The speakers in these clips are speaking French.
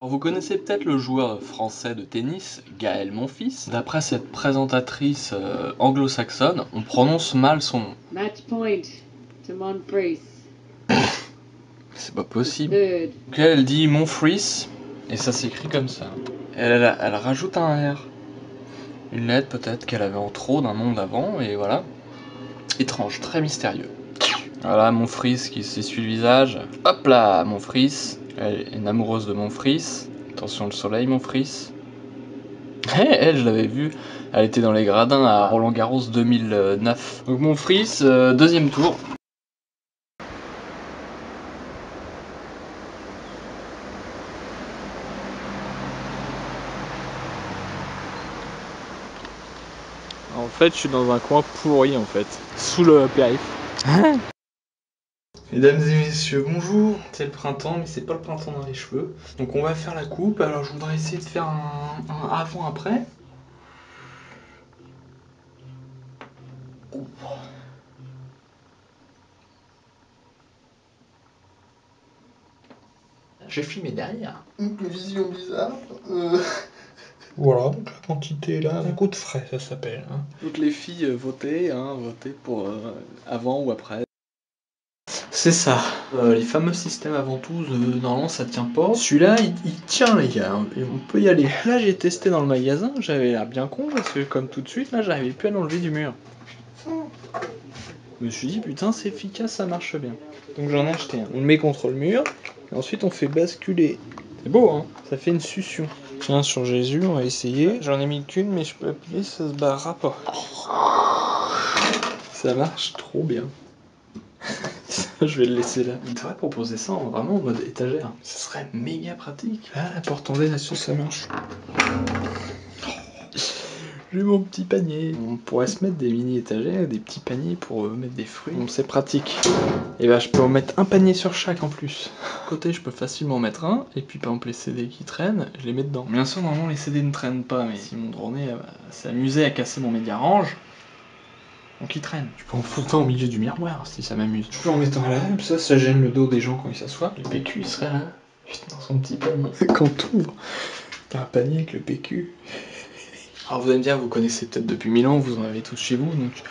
Alors, vous connaissez peut-être le joueur français de tennis, Gaël Monfils. D'après cette présentatrice anglo-saxonne, on prononce mal son nom. Match point to Monfils. C'est pas possible. Donc elle dit Monfils, et ça s'écrit comme ça. Elle rajoute un R. Une lettre peut-être qu'elle avait en trop d'un nom d'avant, et voilà. Étrange, très mystérieux. Voilà Monfils qui s'essuie le visage. Hop là, Monfils. Elle est une amoureuse de Monfils. Attention le soleil, Monfils. Elle, je l'avais vue. Elle était dans les gradins à Roland Garros 2009. Donc Monfils, deuxième tour. En fait, je suis dans un coin pourri en fait, sous le périph'. Mesdames et messieurs, bonjour. C'est le printemps, mais c'est pas le printemps dans les cheveux. Donc on va faire la coupe. Alors je voudrais essayer de faire un avant-après. J'ai filmé derrière. Une vision bizarre. Voilà, donc la quantité est là, un coup de frais ça s'appelle. Hein. Donc les filles votez pour avant ou après. C'est ça, les fameux systèmes à ventouse, normalement ça tient pas. Celui-là il tient les gars, hein, et on peut y aller. Là j'ai testé dans le magasin, j'avais l'air bien con parce que comme tout de suite là j'arrivais plus à l'enlever du mur. Je me suis dit putain c'est efficace, ça marche bien. Donc j'en ai acheté un. On le met contre le mur, et ensuite on fait basculer. C'est beau hein, ça fait une succion. Tiens sur Jésus, on va essayer. J'en ai mis qu'une mais je peux appuyer, ça se barrera pas. Ça marche trop bien. Je vais le laisser là. Il devrait proposer ça vraiment en mode étagère. Ce serait méga pratique. Ah, la porte en V là-dessus, ça marche. J'ai mon petit panier. On pourrait se mettre des mini étagères, des petits paniers pour mettre des fruits. Bon, c'est pratique. Et bah, je peux en mettre un panier sur chaque en plus. Côté, je peux facilement en mettre un. Et puis, par exemple, les CD qui traînent, je les mets dedans. Bien sûr, normalement, les CD ne traînent pas. Mais si mon drone s'est amusé à casser mon média-range, donc il traîne. Je peux en foutant au milieu du miroir si ça m'amuse. Je peux en mettre un là, comme ça gêne le dos des gens quand ils s'assoient. Le PQ il serait là, juste dans son petit panier. Quand t'ouvres, t'as un panier avec le PQ. Alors vous allez me dire, vous connaissez peut-être depuis 1000 ans, vous en avez tous chez vous, donc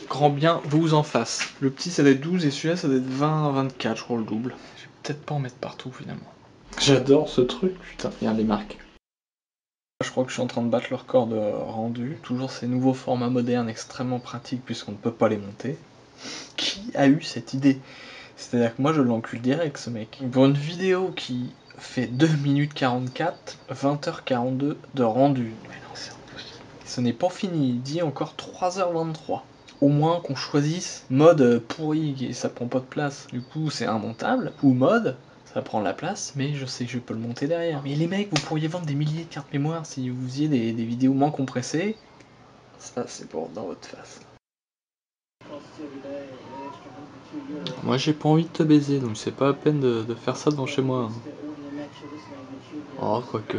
grand bien vous en fasse. Le petit ça doit être 12 et celui-là ça doit être 20, 24, je crois le double. Je vais peut-être pas en mettre partout finalement. J'adore ce truc, putain, regarde les marques. Je crois que je suis en train de battre le record de rendu. Toujours ces nouveaux formats modernes extrêmement pratiques puisqu'on ne peut pas les monter. Qui a eu cette idée? C'est-à-dire que moi je l'encule direct ce mec. Pour une vidéo qui fait 2 minutes 44, 20h42 de rendu. Mais non, c'est impossible. Ce n'est pas fini, il dit encore 3h23. Au moins qu'on choisisse mode pourri et ça prend pas de place. Du coup c'est immontable. Ou mode, ça prend de la place, mais je sais que je peux le monter derrière. Mais les mecs, vous pourriez vendre des milliers de cartes mémoire si vous faisiez des vidéos moins compressées. Ça c'est pour dans votre face. Moi j'ai pas envie de te baiser, donc c'est pas la peine de faire ça devant chez moi. Hein. Oh, quoique.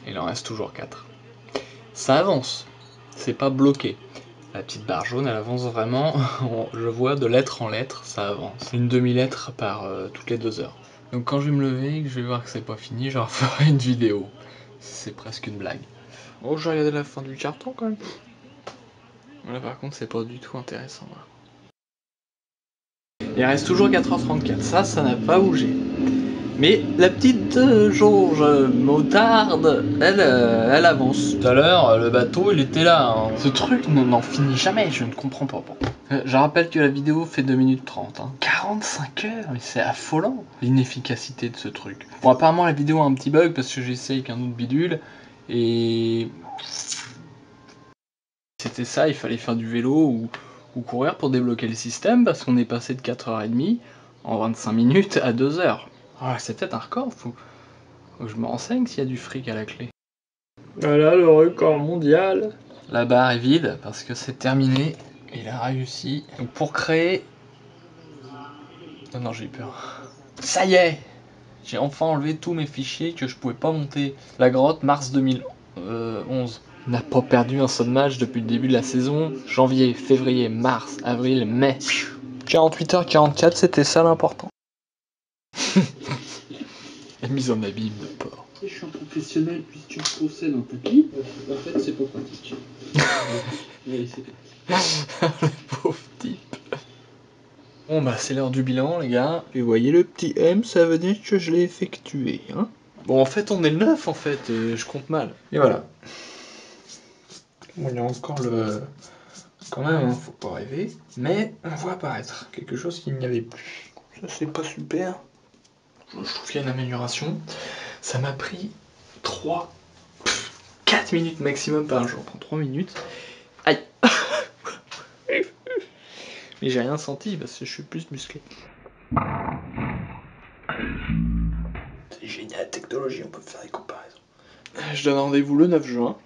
Il en reste toujours 4. Ça avance, c'est pas bloqué. La petite barre jaune, elle avance vraiment, je vois de lettre en lettre, ça avance. Une demi-lettre par toutes les 2 heures. Donc quand je vais me lever et que je vais voir que c'est pas fini, j'en ferai une vidéo. C'est presque une blague. Oh, j'ai regardé la fin du carton quand même. Là par contre, c'est pas du tout intéressant. Là. Il reste toujours 4h34, ça n'a pas bougé. Mais la petite jauge moutarde, elle avance. Tout à l'heure, le bateau, il était là. Hein. Ce truc n'en finit jamais, je ne comprends pas. Je rappelle que la vidéo fait 2 minutes 30. Hein. 45 heures, mais c'est affolant, l'inefficacité de ce truc. Bon, apparemment, la vidéo a un petit bug parce que j'ai essayé avec un autre bidule. Et... c'était ça, il fallait faire du vélo ou courir pour débloquer le système parce qu'on est passé de 4h30 en 25 minutes à 2h. Ah, c'est peut-être un record, faut que je me renseigne s'il y a du fric à la clé. Voilà le record mondial. La barre est vide parce que c'est terminé. Il a réussi. Donc pour créer... Oh non, j'ai eu peur. Ça y est! J'ai enfin enlevé tous mes fichiers que je pouvais pas monter. La grotte, mars 2011. On n'a pas perdu un seul match depuis le début de la saison. Janvier, février, mars, avril, mai. 48h44, c'était ça l'important. La mise en abîme de porc. Je suis un professionnel puisque tu possèdes un tapis. En fait, c'est pas pratique. Le pauvre type. Bon bah c'est l'heure du bilan les gars. Et vous voyez le petit M, ça veut dire que je l'ai effectué. Hein, bon en fait on est le 9 en fait, je compte mal. Et voilà. Bon il y a encore le... Quand même, hein, faut pas rêver. Mais on voit apparaître quelque chose qu'il n'y avait plus. Ça c'est pas super. Je trouve qu'il y a une amélioration. Ça m'a pris 4 minutes maximum par jour. Prends 3 minutes. Aïe. Mais j'ai rien senti parce que je suis plus musclé. C'est génial la technologie, on peut faire des comparaisons. Je donne rendez-vous le 9 juin.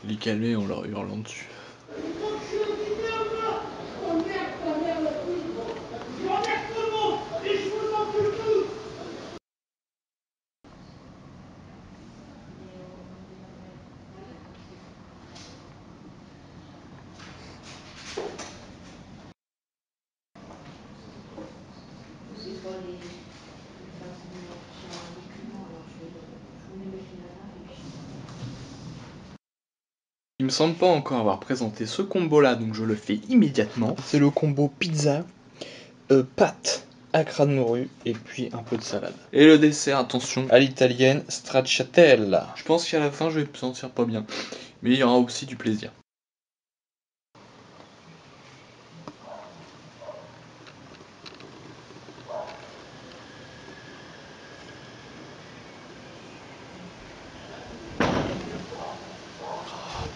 Les calmer en leur hurlant dessus. Il me semble pas encore avoir présenté ce combo là, donc je le fais immédiatement. C'est le combo pizza, pâtes, acra de morue et puis un peu de salade. Et le dessert, attention, à l'italienne, stracciatella. Je pense qu'à la fin je vais me sentir pas bien, mais il y aura aussi du plaisir.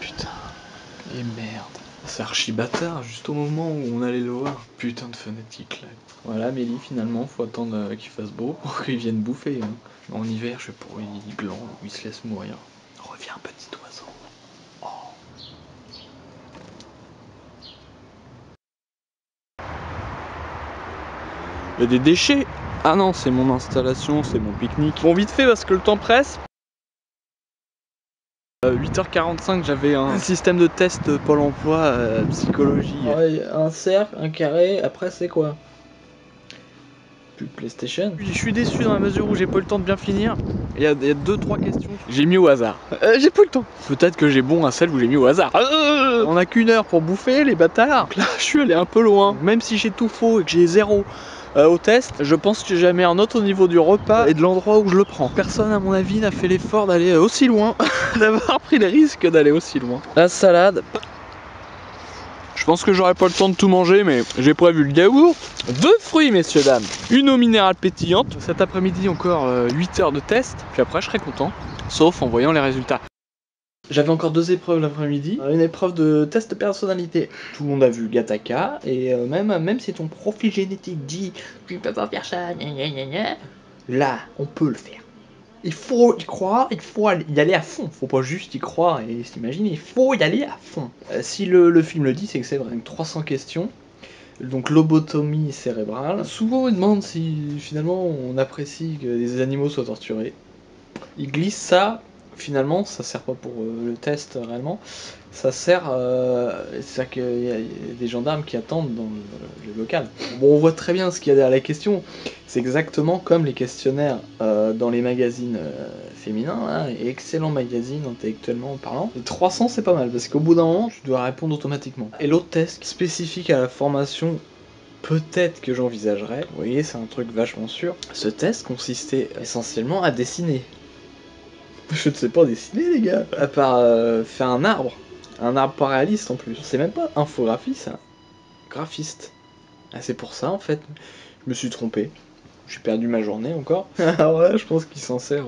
Putain, et merde. C'est archi bâtard, juste au moment où on allait le voir. Putain de fenêtre qui claque. Voilà, Mélie, finalement, faut attendre qu'il fasse beau pour qu'il vienne bouffer. Hein. En hiver, je sais pas, il gland ou il se laisse mourir. Reviens, petit oiseau. Oh. Il y a des déchets. Ah non, c'est mon installation, c'est mon pique-nique. Bon, vite fait parce que le temps presse. 8h45, j'avais un système de test Pôle emploi, psychologie. Ouais, un cercle, un carré, après c'est quoi? Plus PlayStation. Je suis déçu dans la mesure où j'ai pas eu le temps de bien finir. Il y a 2-3 questions. J'ai mis au hasard. J'ai pas eu le temps. Peut-être que j'ai bon à celle où j'ai mis au hasard. On a qu'1 heure pour bouffer, les bâtards. Donc là, je suis allé un peu loin. Même si j'ai tout faux et que j'ai 0 au test, je pense que j'ai jamais un autre au niveau du repas et de l'endroit où je le prends. Personne à mon avis n'a fait l'effort d'aller aussi loin, d'avoir pris le risque d'aller aussi loin. La salade. Je pense que j'aurai pas le temps de tout manger, mais j'ai prévu le yaourt, 2 fruits messieurs dames, une eau minérale pétillante. Cet après-midi encore 8 heures de test, puis après je serai content, sauf en voyant les résultats. J'avais encore 2 épreuves l'après-midi, une épreuve de test de personnalité. Tout le monde a vu Gattaca, et même si ton profil génétique dit « tu peux pas faire ça, gna gna gna gna », là, on peut le faire. Il faut y croire, il faut y aller à fond. Faut pas juste y croire et s'imaginer, il faut y aller à fond. Si le film le dit, c'est que c'est vrai. 300 questions, donc lobotomie cérébrale. Souvent, ils demandent si finalement on apprécie que des animaux soient torturés. Ils glissent ça. Finalement, ça sert pas pour le test réellement. Ça sert, c'est-à-dire qu'il y a des gendarmes qui attendent dans le local. Bon, on voit très bien ce qu'il y a derrière la question. C'est exactement comme les questionnaires dans les magazines féminins, hein, et excellents magazines intellectuellement parlant. Les 300 c'est pas mal, parce qu'au bout d'un moment, tu dois répondre automatiquement. Et l'autre test spécifique à la formation, peut-être que j'envisagerais, vous voyez, c'est un truc vachement sûr. Ce test consistait essentiellement à dessiner. Je ne sais pas dessiner les gars, à part faire un arbre pas réaliste en plus. C'est même pas infographie, c'est un graphiste. Ah, c'est pour ça en fait, je me suis trompé. J'ai perdu ma journée encore. Alors là, je pense qu'il s'en sert.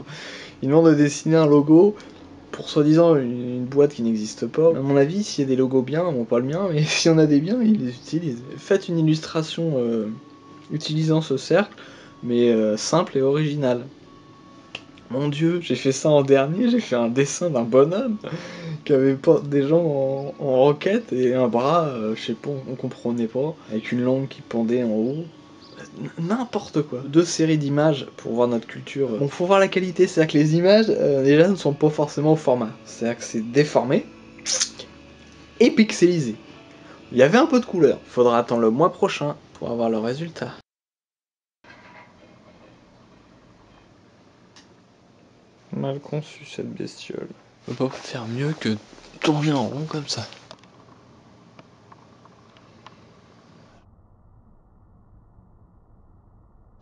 Il demande de dessiner un logo pour soi-disant une boîte qui n'existe pas. À mon avis, s'il y a des logos bien, bon pas le mien, mais s'il y en a des biens, il les utilise. Faites une illustration utilisant ce cercle, mais simple et original. Mon dieu, j'ai fait ça en dernier, j'ai fait un dessin d'un bonhomme qui avait pas des jambes en roquette et un bras, je sais pas, on comprenait pas, avec une langue qui pendait en haut. N'importe quoi. 2 séries d'images pour voir notre culture. Bon, faut voir la qualité, c'est-à-dire que les images, déjà, ne sont pas forcément au format. C'est-à-dire que c'est déformé et pixelisé. Il y avait un peu de couleur. Faudra attendre le mois prochain pour avoir le résultat. Mal conçu cette bestiole. On peut pas faire mieux que tourner en rond comme ça.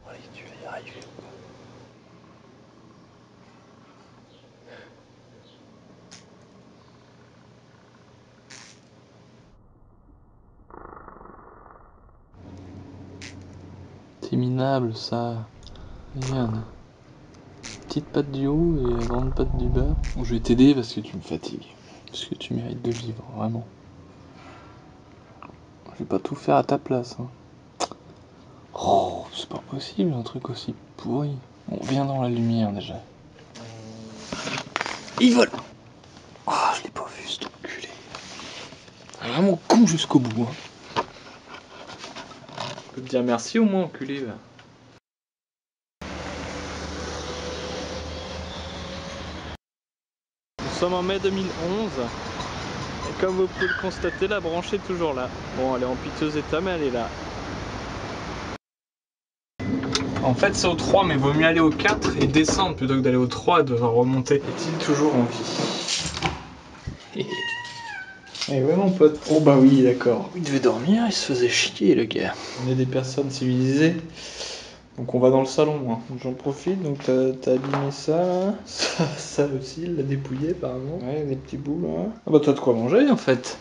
Allez, tu vas y arriver quoi. C'est minable ça. Regarde. Petite patte du haut et la grande patte du bas. Bon, je vais t'aider parce que tu me fatigues. Parce que tu mérites de vivre, vraiment. Je vais pas tout faire à ta place. Hein. Oh, c'est pas possible un truc aussi pourri. Bon, viens dans la lumière déjà. Il vole. Oh, je l'ai pas vu cet enculé. Vraiment con jusqu'au bout. Hein. Je peux te dire merci au moins, enculé. Là. Nous sommes en mai 2011. Et comme vous pouvez le constater, la branche est toujours là. Bon, elle est en piteux état, mais elle est là. En fait, c'est au 3, mais vaut mieux aller au 4 et descendre plutôt que d'aller au 3 et devoir remonter. Est-il toujours en vie? Eh ouais, mon pote. Oh bah oui, d'accord. Il devait dormir, il se faisait chier, le gars. On est des personnes civilisées. Donc on va dans le salon, moi. J'en profite, donc t'as abîmé ça, là. Ça aussi, il l'a dépouillé, apparemment. Ouais, des petits bouts, là. Ah bah t'as de quoi manger, en fait.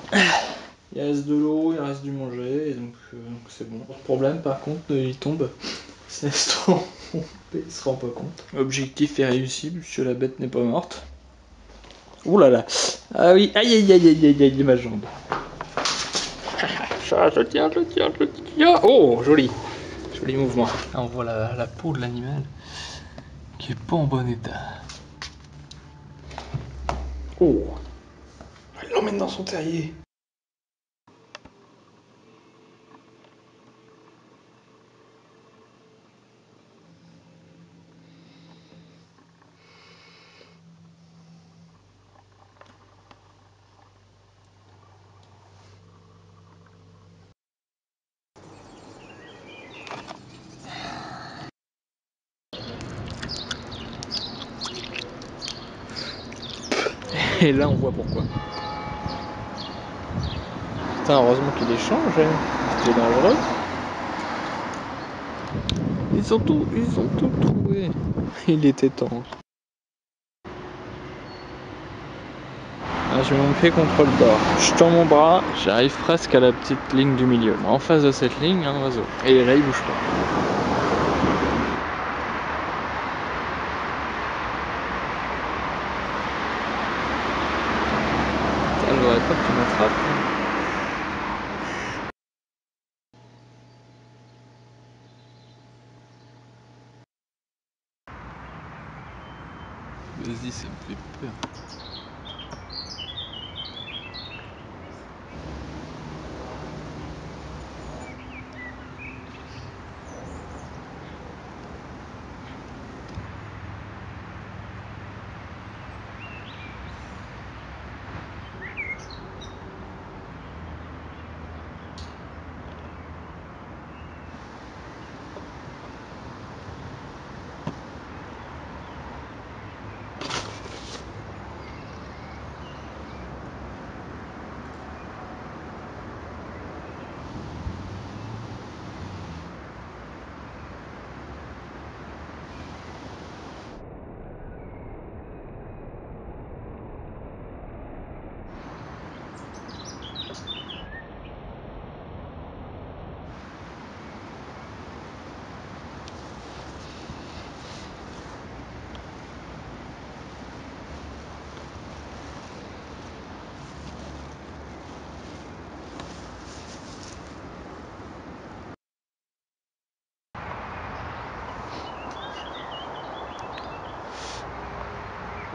Il reste de l'eau, il reste du manger, et donc c'est bon. Pas de problème, par contre, il tombe. C'est il se rend pas compte. Objectif est réussi, puisque la bête n'est pas morte. Ouh là là. Ah oui, aïe aïe aïe aïe aïe aïe, ma jambe. Je tiens. Oh, joli. Joli mouvement. Là, on voit la peau de l'animal qui est pas en bon état. Oh. Il l'emmène dans son terrier. Et là, on voit pourquoi. Putain, heureusement qu'il échange, hein. C'était dangereux. Ils ont tout trouvé. Il était temps. Ah, je me fais contre le bord. Je tends mon bras, j'arrive presque à la petite ligne du milieu. En face de cette ligne, il y a un oiseau. Et là, il bouge pas. Ça, je voudrais pas que tu m'attrapes. Vas-y, ça me fait peur.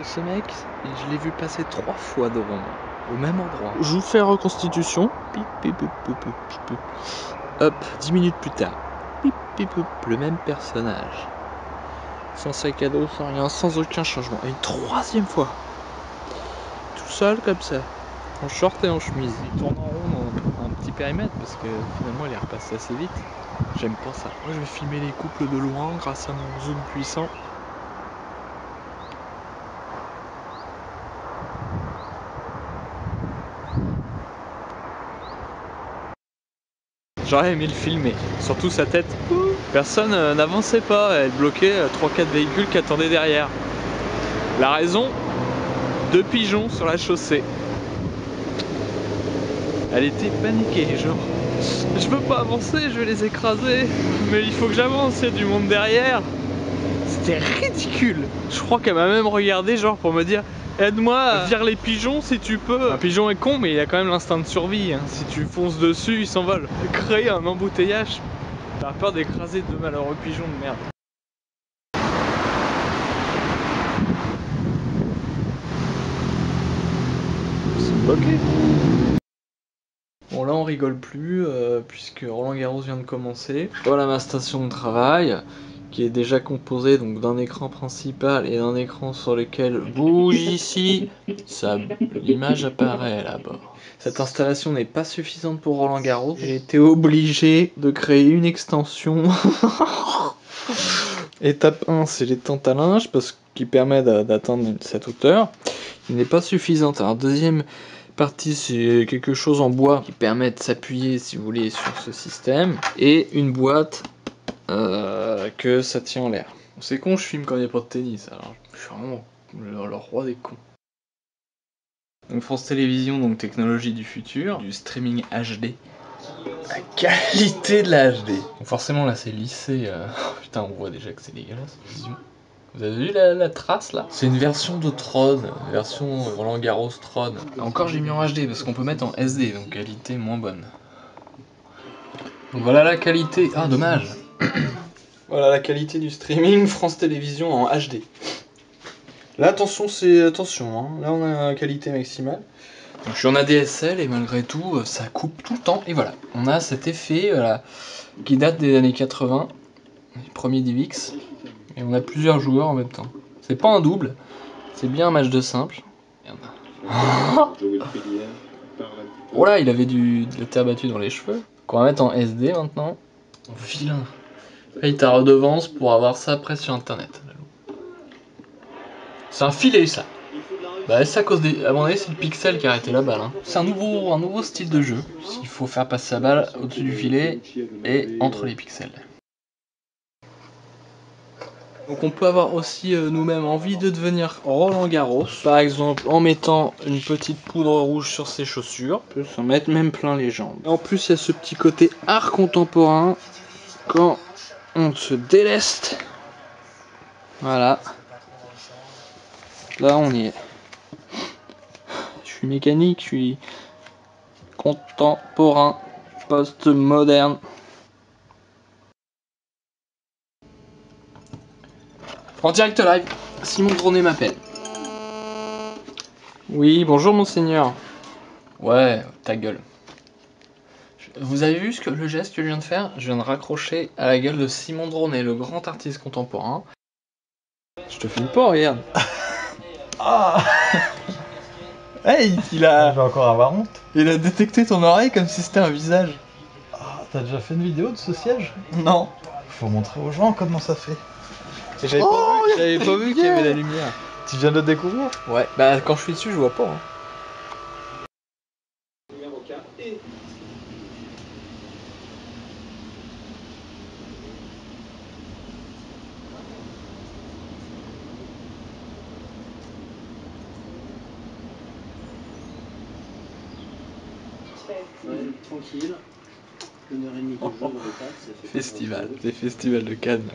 Ce mec, je l'ai vu passer 3 fois devant moi, au même endroit. Je vous fais la reconstitution. Pip, pip, pip, pip, pip, pip. Hop, 10 minutes plus tard. Pip, pip, pip, le même personnage. Sans sac à dos, sans rien, sans aucun changement. Et une 3e fois. Tout seul comme ça. En short et en chemise. Il tourne en rond dans un petit périmètre parce que finalement il est repassé assez vite. J'aime pas ça. Moi je vais filmer les couples de loin grâce à mon zoom puissant. J'aurais aimé le filmer, surtout sa tête. Personne n'avançait pas, elle bloquait 3-4 véhicules qui attendaient derrière. La raison, 2 pigeons sur la chaussée. Elle était paniquée, genre je peux pas avancer, je vais les écraser, mais il faut que j'avance, il y a du monde derrière. C'était ridicule. Je crois qu'elle m'a même regardé genre pour me dire aide-moi, vire les pigeons si tu peux. Un pigeon est con mais il a quand même l'instinct de survie, hein. Si tu fonces dessus, il s'envole. Créer un embouteillage, t'as peur d'écraser 2 malheureux pigeons de merde. Ils sont bloqués. Bon là on rigole plus puisque Roland Garros vient de commencer. Voilà ma station de travail qui est déjà composée donc d'un écran principal et d'un écran sur lequel bouge ici, l'image apparaît là-bas. Cette installation n'est pas suffisante pour Roland Garros. J'ai été obligé de créer une extension. Étape 1, c'est les tentes à linge parce qu'il permet d'atteindre cette hauteur. Il n'est pas suffisante. Alors deuxième partie, c'est quelque chose en bois qui permet de s'appuyer si vous voulez sur ce système. Et une boîte que ça tient en l'air. C'est con, je filme quand il n'y a pas de tennis, alors je suis vraiment le roi des cons. Donc France Télévisions, donc technologie du futur, du streaming HD. La qualité de la HD. Donc forcément là c'est lissé, putain on voit déjà que c'est dégueulasse. Vous avez vu la trace là? C'est une version de Tron, version Roland Garros Tron. Encore j'ai mis en HD parce qu'on peut mettre en SD, donc qualité moins bonne. Donc voilà la qualité, ah dommage. Voilà la qualité du streaming France Télévisions en HD. Là attention, hein. Là on a la qualité maximale. Donc je suis en ADSL et malgré tout ça coupe tout le temps et voilà. On a cet effet voilà, qui date des années 80, les premiers DivX, et on a plusieurs joueurs en même temps. C'est pas un double, c'est bien un match de simple. Oh là il avait de la terre battue dans les cheveux. Qu'on va mettre en SD maintenant. Oh, vilain. Paye ta redevance pour avoir ça après sur internet. C'est un filet ça. Bah c'est à cause des... À mon avis c'est le pixel qui a arrêté la balle. Hein. C'est un nouveau style de jeu. Il faut faire passer la balle au-dessus du filet et entre les pixels. Donc on peut avoir aussi nous-mêmes envie de devenir Roland Garros. Par exemple en mettant une petite poudre rouge sur ses chaussures. On peut s'en mettre même plein les jambes. En plus il y a ce petit côté art contemporain. Quand on se déleste. Voilà. Là on y est. Je suis mécanique, je suis contemporain, post-moderne. En direct live, Simon Dronet m'appelle. Oui, bonjour monseigneur. Ouais, ta gueule. Vous avez vu le geste que je viens de faire? Je viens de raccrocher à la gueule de Simon Dronet, le grand artiste contemporain. Je te filme pas, regarde. Ah. Hey, il a... Je vais encore avoir honte. Il a détecté ton oreille comme si c'était un visage. Ah, t'as déjà fait une vidéo de ce siège? Non. Faut montrer aux gens comment ça fait. J'avais pas vu qu'il y avait la lumière. Tu viens de le découvrir? Ouais, bah quand je suis dessus, je vois pas. Hein. Ouais, tranquille. 1h30 de jeu dans le tas, ça fait Festival, des festivals de Cannes.